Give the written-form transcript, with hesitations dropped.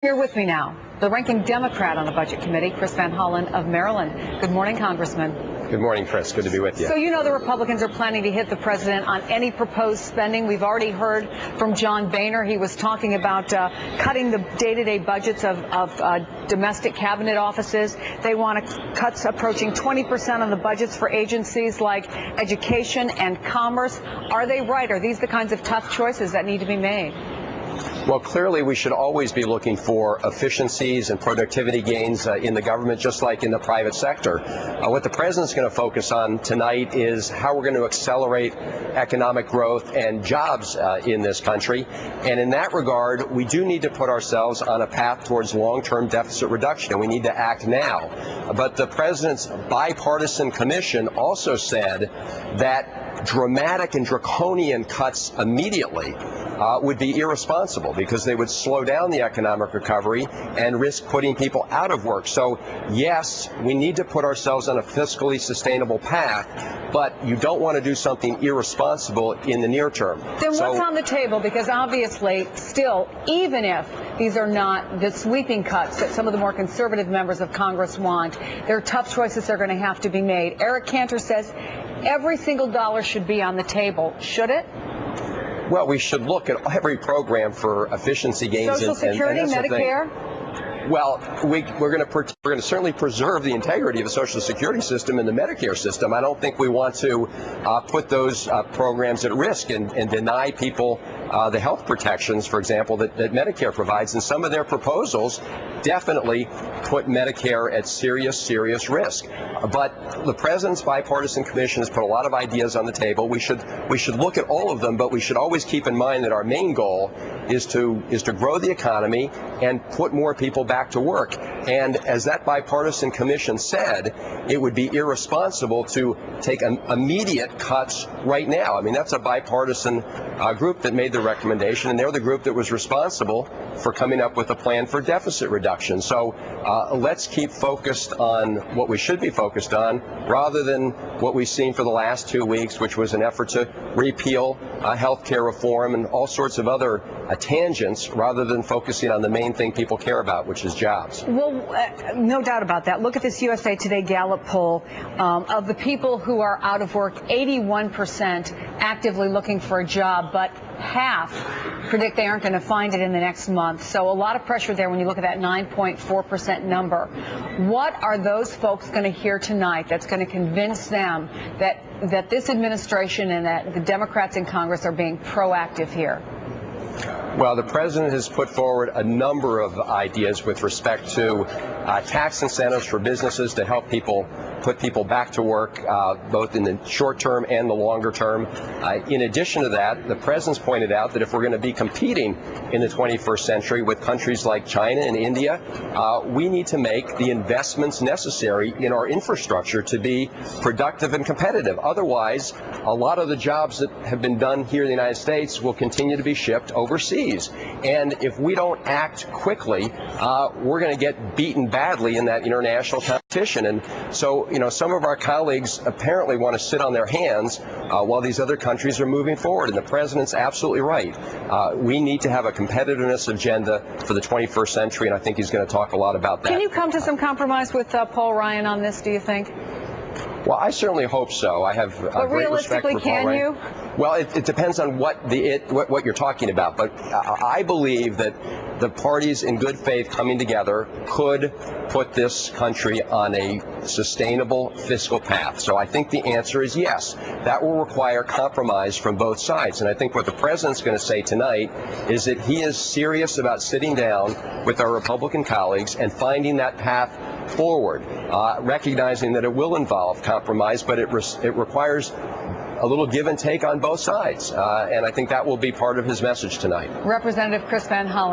Here with me now, the ranking Democrat on the Budget Committee, Chris Van Hollen of Maryland. Good morning, Congressman. Good morning, Chris. Good to be with you. So you know the Republicans are planning to hit the president on any proposed spending. We've already heard from John Boehner. He was talking about cutting the day-to-day budgets of domestic cabinet offices. They want cuts approaching 20% on the budgets for agencies like education and commerce. Are they right? Are these the kinds of tough choices that need to be made? Well, clearly we should always be looking for efficiencies and productivity gains in the government, just like in the private sector. What the president's going to focus on tonight is how we're going to accelerate economic growth and jobs in this country. And in that regard, we do need to put ourselves on a path towards long-term deficit reduction, and we need to act now. But the president's bipartisan commission also said that dramatic and draconian cuts immediately would be irresponsible because they would slow down the economic recovery and risk putting people out of work. So, yes, we need to put ourselves on a fiscally sustainable path, but you don't want to do something irresponsible in the near term. Then what's on the table? Because obviously, still, even if these are not the sweeping cuts that some of the more conservative members of Congress want, there are tough choices that are going to have to be made. Eric Cantor says every single dollar should be on the table. Should it? Well, we should look at every program for efficiency gains. Social Security, Medicare? Well, we're going to certainly preserve the integrity of the Social Security system and the Medicare system. I don't think we want to put those programs at risk and deny people the health protections, for example, that Medicare provides. And some of their proposals definitely put Medicare at serious risk. But the president's bipartisan commission has put a lot of ideas on the table. We should look at all of them, but we should always keep in mind that our main goal is to grow the economy and put more people back to work. And as that bipartisan commission said, it would be irresponsible to take immediate cuts right now. I mean, that's a bipartisan group that made the recommendation, and they're the group that was responsible for coming up with a plan for deficit reduction. So let's keep focused on what we should be focused on rather than what we've seen for the last 2 weeks, which was an effort to repeal health care reform and all sorts of other tangents rather than focusing on the main thing people care about, which is jobs. Well, no doubt about that. Look at this USA Today Gallup poll. Of the people who are out of work, 81% actively looking for a job, but half predict they aren't going to find it in the next month. So a lot of pressure there when you look at that 9.4% number. What are those folks going to hear tonight that's going to convince them that this administration and that the Democrats in Congress are being proactive here? Well, the president has put forward a number of ideas with respect to tax incentives for businesses to help put people back to work, both in the short term and the longer term. In addition to that, the president's pointed out that if we're going to be competing in the 21st century with countries like China and India, we need to make the investments necessary in our infrastructure to be productive and competitive. Otherwise, a lot of the jobs that have been done here in the United States will continue to be shipped overseas. And if we don't act quickly, we're going to get beaten badly in that international competition. And so, some of our colleagues apparently want to sit on their hands while these other countries are moving forward. And the president's absolutely right. We need to have a competitiveness agenda for the 21st century, and I think he's going to talk a lot about that. Can you come to some compromise with Paul Ryan on this, do you think? Well, I certainly hope so. I have great respect for Paul Ryan. Can you? Well, it depends on what you're talking about. But I believe that the parties in good faith coming together could put this country on a sustainable fiscal path. So I think the answer is yes. That will require compromise from both sides. And I think what the president's going to say tonight is that he is serious about sitting down with our Republican colleagues and finding that path forward, recognizing that it will involve compromise, but it requires a little give and take on both sides. And I think that will be part of his message tonight. Representative Chris Van Hollen.